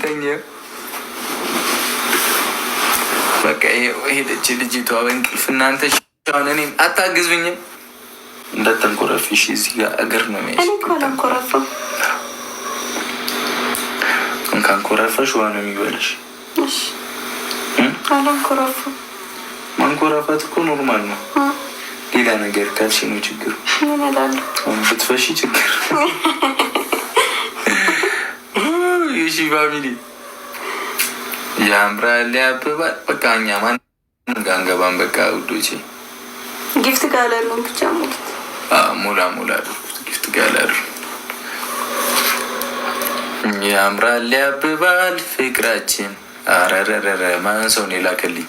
ተኛ። በቃ ሄደች ልጅቷ በእንቅልፍ። እናንተ ሻውን እኔም አታግዙኝም? እንዳትንኮረፊሽ እዚህ ጋር እግር ነው የሚያሽ። እኔ እኮ አላንኮረፈም። ካንኮረፈሽ ውሃ ነው የሚበላሽ። አላንኮረፈም። ማንኮራፋት እኮ ኖርማል ነው። ሌላ ነገር ካልሽ ነው ችግሩ። ምን እላለሁ? ብትፈሺ ችግር። የሺ ፋሚሊ ያምራል ያብባል። በቃ እኛ ማን ጋንገባን በቃ ውዶቼ ጊፍት ጋለሩን ብቻ ሙሉት። ሙላ ጊፍት ጋለሩ ያምራል ያብባል ፍቅራችን። አረረረረ ማን ሰው ነው የላከልኝ?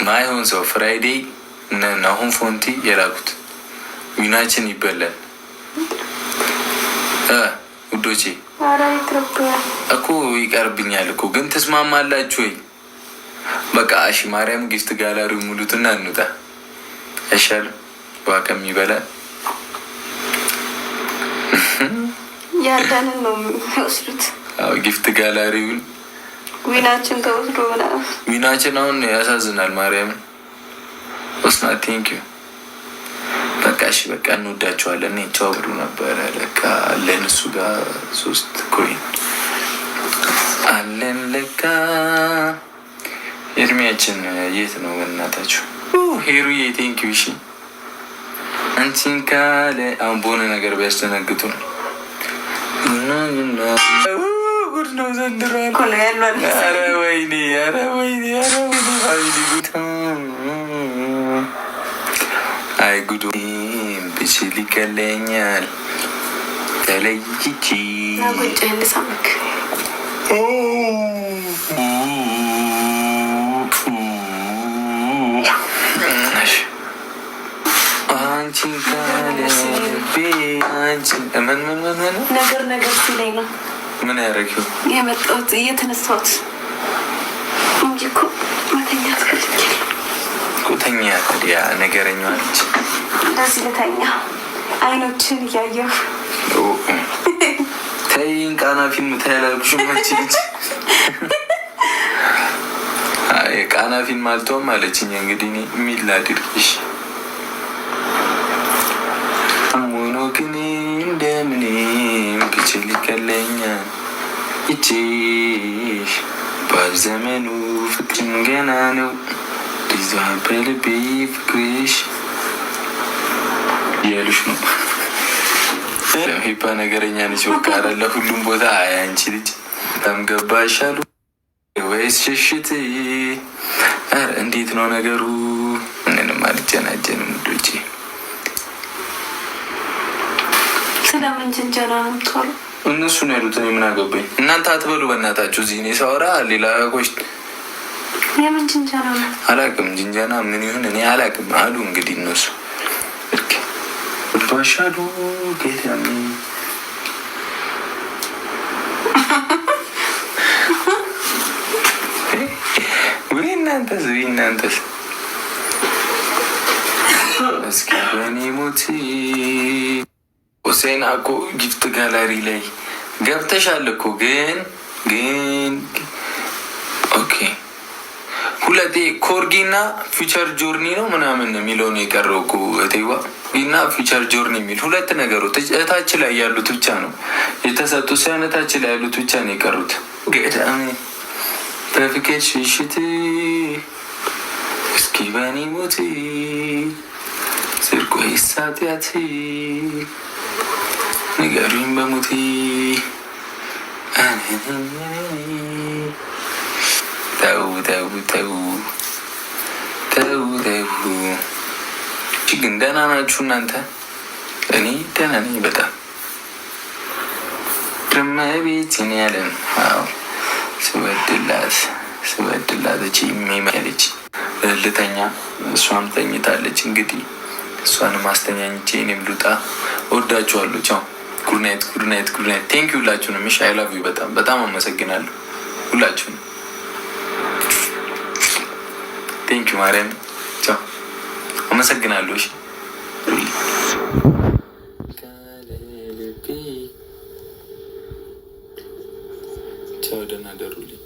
ማይሆን ሰው ፍራይዴ ናሁን ፎንቲ የላኩት ዊናችን ይበላል ውዶቼ እኮ ይቀርብኛል እኮ ግን ተስማማላችሁ ወይ? በቃ እሺ ማርያም ጊፍት ጋላሪ ሙሉትና እንውጣ አይሻልም? ውሃ ከሚበላል ያንዳንን ነው የሚወስዱት። ጊፍት ጋላሪውን ዊናችን ተወስዶ ምናምን ዊናችን አሁን ያሳዝናል። ማርያምን ወስና ቴንክ ዩ በቃ እሺ በቃ እንወዳቸዋለን። እኔ ቻው ብሎ ነበረ ለካ አለን እሱ ጋር 3 ኮይን አለን ለካ። እድሜያችን የት ነው በእናታችሁ? ሄሩዬ ቴንክ ዩ። እሺ አንቺን ካለ አሁን በሆነ ነገር ቢያስደነግጡ ነው። ጉድ ነው ዘንድሮ። ኧረ ወይኔ አይ ጉዱ ብችል ይቀለኛል ተለይቺ ጉጭ ልሳምክ አንቺን ካለቤ አንቺን ነገር ሲለኝ ነው ምን ያደረግው የመጣሁት እየተነሳሁት እንጂ እኮ መተኛት ፈልጌ ተኛ። ታዲያ ነገረኛዋ አለች እንደዚህ ልተኛ አይኖችን እያየሁ ተይኝ። ቃና ፊልም ታያላልኩሽም አንቺ ልጅ። ቃና ፊልም አልተውም አለችኝ። እንግዲህ እኔ የሚል ላድርግሽ ሆኖ ግን እንደምንም ብችል ይቀለኛል ይቺሽ ባልዘመኑ ፍቅርን ገና ነው ዲዛ በልቤ ፍቅርሽ እያሉሽ ነው። ሂፓ ነገረኛ ነች። በቃ አለ ሁሉም ቦታ አንቺ ልጅ በጣም ገባሻሉ ወይስ ሽሽት? ኧረ እንዴት ነው ነገሩ? ምንንም አልጀናጀንም ውዶቼ። ስለምን ጅንጀና ነው የምትወሩ? እነሱ ነው ያሉት። እኔ ምን አገባኝ? እናንተ አትበሉ በእናታችሁ። እዚህ እኔ ሳወራ ሌላ ኮች የምን ጅንጀና ነው? አላውቅም። ጅንጀና ምን ይሁን እኔ አላውቅም አሉ። እንግዲህ እነሱ ባሻሉ ጌታሚ እናንተስ እስኪ በእኔ ሞት ሁሴን እኮ ጊፍት ጋላሪ ላይ ገብተሻል እኮ ግን ኦኬ ሁለቴ ኮርጊ እና ፊቸር ጆርኒ ነው ምናምን የሚለው ነው የቀረው እኮ እቴዋ እና ፊቸር ጆርኒ የሚል 2 ነገሮች እታች ላይ ያሉት ብቻ ነው የተሰጡ ሳይሆን እታች ላይ ያሉት ብቻ ነው የቀሩት። ገዳሜ በፍቅር ሽሽት እስኪ በኔ ሞት ስርቆ ይሳትያት ንገሩኝ በሞቴ ተው ግን ደህና ናችሁ እናንተ? እኔ ደህና ነኝ በጣም ድመቤትን ያለን ስበድላት እቺ የሚመለች ልተኛ እሷም ተኝታለች። እንግዲህ እሷንም አስተኛኝቼ እኔም ልውጣ። እወዳችኋለሁ። ቻው። ጉድናይት። ቴንክ ዩ ሁላችሁንም። እሺ አይ ላቭ ዩ በጣም አመሰግናለሁ ሁላችሁንም። ቴንክ ዩ ማርያም። ቻው አመሰግናለሁ። እሺ ቻው፣ ደህና ደሩልኝ።